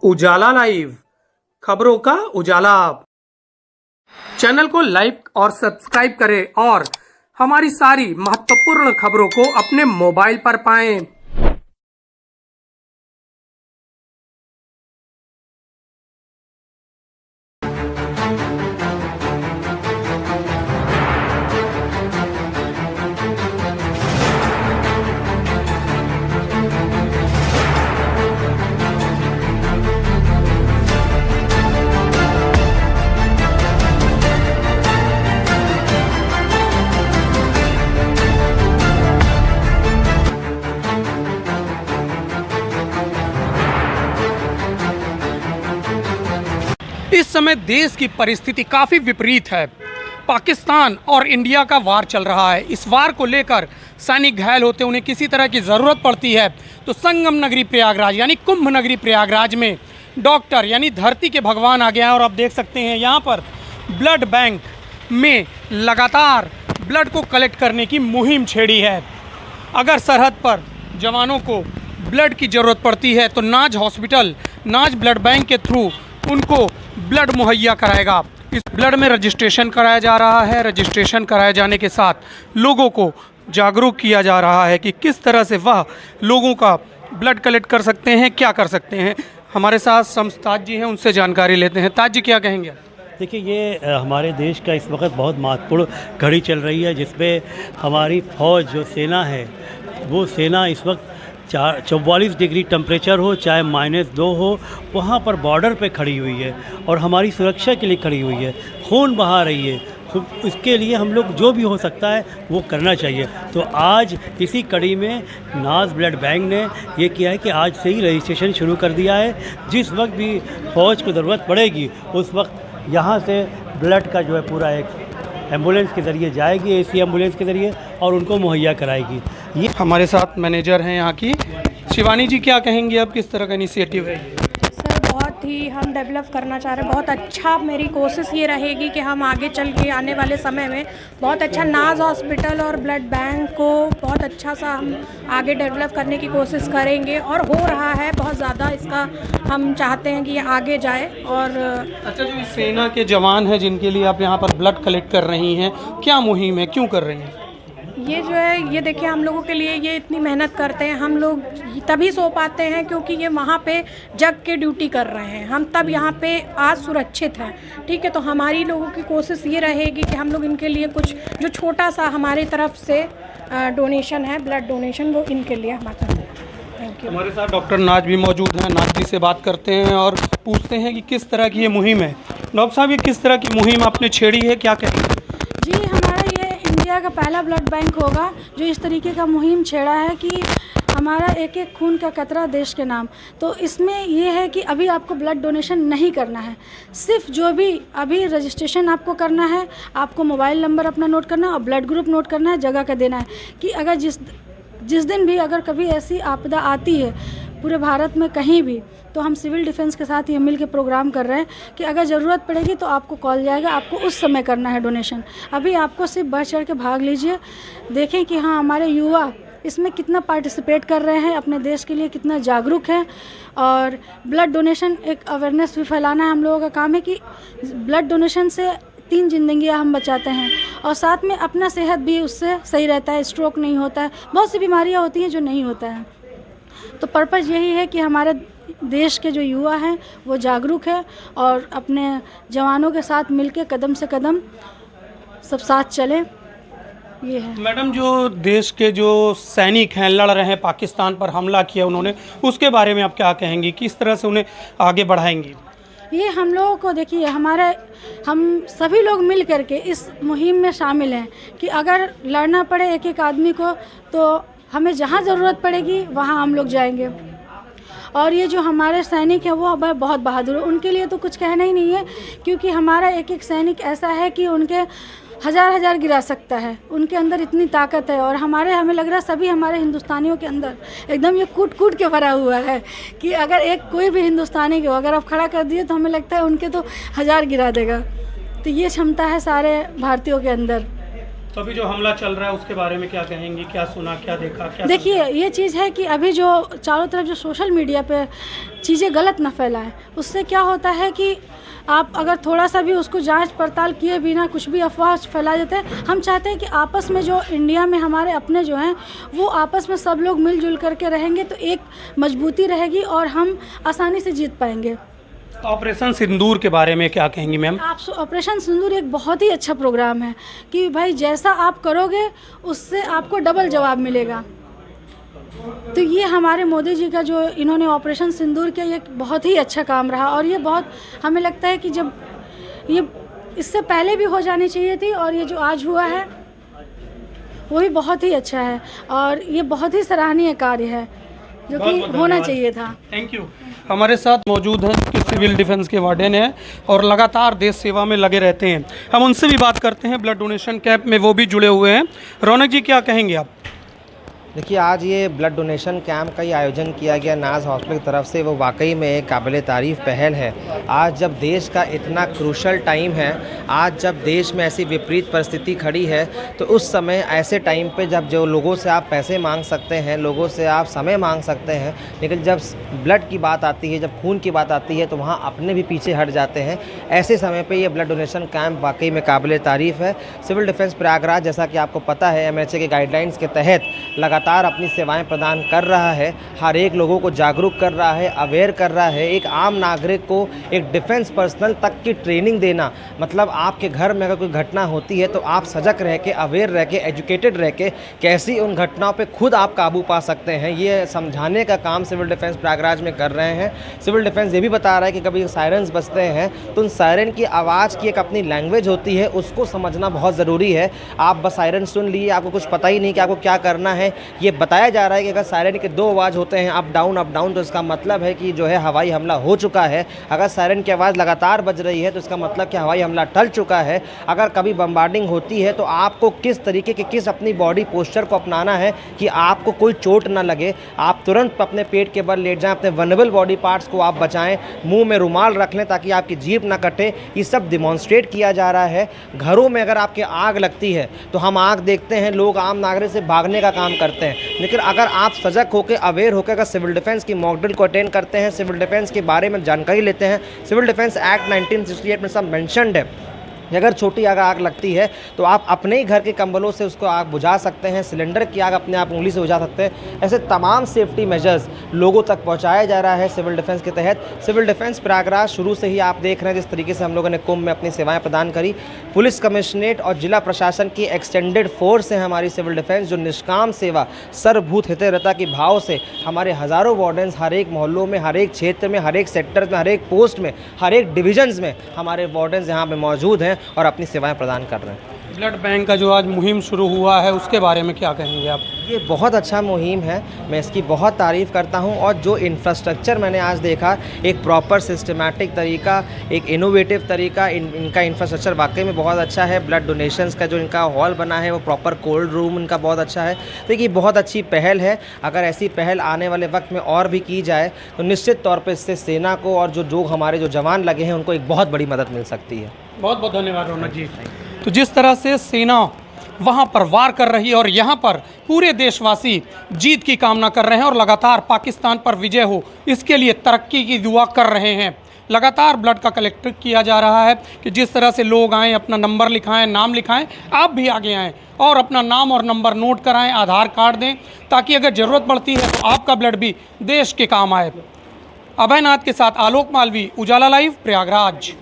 उजाला live, खबरों का उजाला। Channel को लाइक और सब्सक्राइब करें और हमारी सारी महत्वपूर्ण खबरों को अपने मोबाइल पर पाएं। इस समय देश की परिस्थिति काफ़ी विपरीत है। पाकिस्तान और इंडिया का वार चल रहा है। इस वार को लेकर सैनिक घायल होते, उन्हें किसी तरह की ज़रूरत पड़ती है तो संगम नगरी प्रयागराज यानी कुंभ नगरी प्रयागराज में डॉक्टर यानी धरती के भगवान आ गया है। और आप देख सकते हैं यहाँ पर ब्लड बैंक में लगातार ब्लड को कलेक्ट करने की मुहिम छेड़ी है। अगर सरहद पर जवानों को ब्लड की ज़रूरत पड़ती है तो नाज हॉस्पिटल, नाज ब्लड बैंक के थ्रू उनको ब्लड मुहैया कराएगा। इस ब्लड में रजिस्ट्रेशन कराया जा रहा है। रजिस्ट्रेशन कराए जाने के साथ लोगों को जागरूक किया जा रहा है कि किस तरह से वह लोगों का ब्लड कलेक्ट कर सकते हैं, क्या कर सकते हैं। हमारे साथ शम्स ताज जी हैं, उनसे जानकारी लेते हैं। ताज जी, क्या कहेंगे? देखिए, ये हमारे देश का इस वक्त बहुत महत्वपूर्ण घड़ी चल रही है जिसमें हमारी फ़ौज जो सेना है वो सेना इस वक्त 44 डिग्री टेम्परेचर हो चाहे -2 हो, वहाँ पर बॉर्डर पे खड़ी हुई है और हमारी सुरक्षा के लिए खड़ी हुई है, खून बहा रही है। तो इसके लिए हम लोग जो भी हो सकता है वो करना चाहिए। तो आज इसी कड़ी में नाज ब्लड बैंक ने ये किया है कि आज से ही रजिस्ट्रेशन शुरू कर दिया है। जिस वक्त भी फ़ौज को ज़रूरत पड़ेगी उस वक्त यहाँ से ब्लड का जो है पूरा एक एम्बुलेंस के ज़रिए जाएगी, एसी एम्बुलेंस के ज़रिए, और उनको मुहैया कराएगी। ये हमारे साथ मैनेजर हैं यहाँ की, शिवानी जी, क्या कहेंगे अब किस तरह का इनिशिएटिव है? सर, बहुत ही हम डेवलप करना चाह रहे हैं। बहुत अच्छा, मेरी कोशिश ये रहेगी कि हम आगे चल के आने वाले समय में बहुत अच्छा नाज हॉस्पिटल और ब्लड बैंक को बहुत अच्छा सा हम आगे डेवलप करने की कोशिश करेंगे और हो रहा है बहुत ज़्यादा। इसका हम चाहते हैं कि ये आगे जाए। और अच्छा, जो सेना के जवान हैं जिनके लिए आप यहाँ पर ब्लड कलेक्ट कर रही हैं, क्या मुहिम है, क्यों कर रही हैं? ये जो है, ये देखिए, हम लोगों के लिए ये इतनी मेहनत करते हैं। हम लोग तभी सो पाते हैं क्योंकि ये वहाँ पे जग के ड्यूटी कर रहे हैं। हम तब यहाँ पे आज सुरक्षित हैं, ठीक है। तो हमारी लोगों की कोशिश ये रहेगी कि हम लोग इनके लिए कुछ जो छोटा सा हमारी तरफ से डोनेशन है, ब्लड डोनेशन, वो इनके लिए हम करते हैं। Thank you. हमारे साथ डॉक्टर नाज भी मौजूद हैं। नाज जी से बात करते हैं और पूछते हैं कि किस तरह की ये मुहिम है। डॉक्टर साहब, ये किस तरह की मुहिम आपने छेड़ी है, क्या कहेंगे? जी, हमारा ये इंडिया का पहला ब्लड बैंक होगा जो इस तरीके का मुहिम छेड़ा है कि हमारा एक एक खून का कतरा देश के नाम। तो इसमें ये है कि अभी आपको ब्लड डोनेशन नहीं करना है, सिर्फ जो भी अभी रजिस्ट्रेशन आपको करना है, आपको मोबाइल नंबर अपना नोट करना है और ब्लड ग्रुप नोट करना है, जगह का देना है कि अगर जिस दिन भी अगर कभी ऐसी आपदा आती है पूरे भारत में कहीं भी, तो हम सिविल डिफेंस के साथ ये मिल के प्रोग्राम कर रहे हैं कि अगर ज़रूरत पड़ेगी तो आपको कॉल जाएगा, आपको उस समय करना है डोनेशन। अभी आपको सिर्फ बढ़ चढ़ के भाग लीजिए, देखें कि हाँ हमारे युवा इसमें कितना पार्टिसिपेट कर रहे हैं, अपने देश के लिए कितना जागरूक है। और ब्लड डोनेशन एक अवेयरनेस भी फैलाना है हम लोगों का काम है कि ब्लड डोनेशन से 3 जिंदगियां हम बचाते हैं और साथ में अपना सेहत भी उससे सही रहता है, स्ट्रोक नहीं होता है, बहुत सी बीमारियां होती हैं जो नहीं होता है। तो पर्पज़ यही है कि हमारे देश के जो युवा हैं वो जागरूक है और अपने जवानों के साथ मिलके कदम से कदम सब साथ चलें, ये है। मैडम, जो देश के जो सैनिक हैं लड़ रहे हैं, पाकिस्तान पर हमला किया उन्होंने, उसके बारे में आप क्या कहेंगी, किस तरह से उन्हें आगे बढ़ाएंगी? ये हम लोगों को देखिए, हम सभी लोग मिल करके इस मुहिम में शामिल हैं कि अगर लड़ना पड़े एक एक आदमी को तो हमें जहाँ ज़रूरत पड़ेगी वहाँ हम लोग जाएंगे। और ये जो हमारे सैनिक हैं वो बहुत बहादुर है, उनके लिए तो कुछ कहना ही नहीं है क्योंकि हमारा एक एक सैनिक ऐसा है कि उनके हज़ार गिरा सकता है, उनके अंदर इतनी ताकत है। और हमें लग रहा है सभी हमारे हिंदुस्तानियों के अंदर एकदम ये कूट के भरा हुआ है कि अगर कोई भी हिंदुस्तानी को अगर आप खड़ा कर दिए तो हमें लगता है उनके तो 1000 गिरा देगा। तो ये क्षमता है सारे भारतीयों के अंदर। तो अभी जो हमला चल रहा है उसके बारे में क्या कहेंगी, क्या सुना, क्या देखा, क्या देखिए ये चीज़ है कि अभी जो चारों तरफ जो सोशल मीडिया पे चीज़ें गलत ना फैलाएं, उससे क्या होता है कि आप अगर थोड़ा सा भी उसको जांच पड़ताल किए बिना कुछ भी अफवाह फैला देते हैं। हम चाहते हैं कि आपस में जो इंडिया में हमारे अपने जो हैं वो आपस में सब लोग मिलजुल करके रहेंगे तो एक मजबूती रहेगी और हम आसानी से जीत पाएंगे। ऑपरेशन सिंदूर के बारे में क्या कहेंगी मैम? आप ऑपरेशन सिंदूर एक बहुत ही अच्छा प्रोग्राम है कि भाई जैसा आप करोगे उससे आपको डबल जवाब मिलेगा। तो ये हमारे मोदी जी का जो इन्होंने ऑपरेशन सिंदूर किया ये बहुत ही अच्छा काम रहा और ये बहुत हमें लगता है कि जब ये इससे पहले भी हो जानी चाहिए थी और ये जो आज हुआ है वो भी बहुत ही अच्छा है और ये बहुत ही सराहनीय कार्य है जो कि होना चाहिए था। Thank you. हमारे साथ मौजूद हैं कि सिविल डिफेंस के वार्डन हैं और लगातार देश सेवा में लगे रहते हैं। हम उनसे भी बात करते हैं, ब्लड डोनेशन कैंप में वो भी जुड़े हुए हैं। रौनक जी क्या कहेंगे आप? देखिए, आज ये ब्लड डोनेशन कैंप का ही आयोजन किया गया नाज हॉस्पिटल की तरफ से, वो वाकई में एक काबिल तारीफ़ पहल है। आज जब देश का इतना क्रूशल टाइम है, आज जब देश में ऐसी विपरीत परिस्थिति खड़ी है, तो उस समय ऐसे टाइम पे जब जो लोगों से आप पैसे मांग सकते हैं, लोगों से आप समय मांग सकते हैं, लेकिन जब ब्लड की बात आती है, जब खून की बात आती है, तो वहाँ अपने भी पीछे हट जाते हैं। ऐसे समय पर ये ब्लड डोनेशन कैंप वाकई में काबिल तारीफ़ है। सिविल डिफेंस प्रयागराज, जैसा कि आपको पता है, MHA के गाइडलाइंस के तहत लगातार अपनी सेवाएं प्रदान कर रहा है, हर एक लोगों को जागरूक कर रहा है, अवेयर कर रहा है। एक आम नागरिक को एक डिफेंस पर्सनल तक की ट्रेनिंग देना, मतलब आपके घर में अगर कोई घटना होती है तो आप सजग रह के, अवेयर रह के, एजुकेटेड रह के कैसी उन घटनाओं पे खुद आप काबू पा सकते हैं, ये समझाने का काम सिविल डिफेंस प्रयागराज में कर रहे हैं। सिविल डिफेंस ये भी बता रहा है कि कभी सायरन्स बजते हैं तो उन सायरन की आवाज़ की एक अपनी लैंग्वेज होती है, उसको समझना बहुत ज़रूरी है। आप बस सायरन सुन लिए, आपको कुछ पता ही नहीं कि आपको क्या करना है। ये बताया जा रहा है कि अगर सायरन के 2 आवाज़ होते हैं, अप डाउन, तो इसका मतलब है कि जो है हवाई हमला हो चुका है। अगर सायरन की आवाज़ लगातार बज रही है तो इसका मतलब कि हवाई हमला टल चुका है। अगर कभी बम्बार्डिंग होती है तो आपको किस तरीके के, किस अपनी बॉडी पोस्चर को अपनाना है कि आपको कोई चोट ना लगे, आप तुरंत अपने पेट के बल लेट जाएं, अपने वनरेबल बॉडी पार्ट्स को आप बचाएं, मुंह में रुमाल रख लें ताकि आपकी जीभ ना कटे। ये सब डिमॉन्स्ट्रेट किया जा रहा है। घरों में अगर आपके आग लगती है तो हम आग देखते हैं, लोग आम नागरिक से भागने का काम करते हैं, लेकिन अगर आप सजग होकर, अवेयर होकर अगर सिविल डिफेंस की मॉक ड्रिल को अटेंड करते हैं, सिविल डिफेंस के बारे में जानकारी लेते हैं, सिविल डिफेंस एक्ट 1968 में सब मेंशन्ड है कि अगर छोटी आग लगती है तो आप अपने ही घर के कंबलों से उसको आग बुझा सकते हैं, सिलेंडर की आग अपने आप उंगली से बुझा सकते हैं। ऐसे तमाम सेफ्टी मेजर्स लोगों तक पहुंचाया जा रहा है सिविल डिफेंस के तहत। सिविल डिफेंस प्रयागराज शुरू से ही आप देख रहे हैं जिस तरीके से हम लोगों ने कुंभ में अपनी सेवाएं प्रदान करी। पुलिस कमिश्नरेट और जिला प्रशासन की एक्सटेंडेड फोर्स है हमारी सिविल डिफेंस, जो निष्काम सेवा, सर्वभूत हितैषिता की भाव से हमारे हज़ारों वार्डन्स हर एक मोहल्लों में, हर एक क्षेत्र में, हर एक सेक्टर में, हर एक पोस्ट में, हर एक डिविजन्स में हमारे वार्डन्स यहाँ पे मौजूद हैं और अपनी सेवाएं प्रदान कर रहे हैं। ब्लड बैंक का जो आज मुहिम शुरू हुआ है उसके बारे में क्या कहेंगे आप? ये बहुत अच्छा मुहिम है, मैं इसकी बहुत तारीफ़ करता हूं। और जो इंफ्रास्ट्रक्चर मैंने आज देखा, एक प्रॉपर सिस्टमैटिक तरीका, एक इनोवेटिव तरीका, इनका इंफ्रास्ट्रक्चर वाकई में बहुत अच्छा है। ब्लड डोनेशंस का जो इनका हॉल बना है वो प्रॉपर कोल्ड रूम इनका बहुत अच्छा है। देखिए, बहुत अच्छी पहल है। अगर ऐसी पहल आने वाले वक्त में और भी की जाए तो निश्चित तौर पर इससे सेना को और जो हमारे जो जवान लगे हैं उनको एक बहुत बड़ी मदद मिल सकती है। बहुत बहुत धन्यवाद रौनक जी। तो जिस तरह से सेना वहाँ पर वार कर रही है और यहाँ पर पूरे देशवासी जीत की कामना कर रहे हैं और लगातार पाकिस्तान पर विजय हो इसके लिए तरक्की की दुआ कर रहे हैं। लगातार ब्लड का कलेक्ट किया जा रहा है कि जिस तरह से लोग आएँ, अपना नंबर लिखाएं, नाम लिखाएं, आप भी आगे आएँ और अपना नाम और नंबर नोट कराएं, आधार कार्ड दें, ताकि अगर ज़रूरत पड़ती है तो आपका ब्लड भी देश के काम आए। अभय नाथ के साथ आलोक मालवी, उजाला लाइव, प्रयागराज।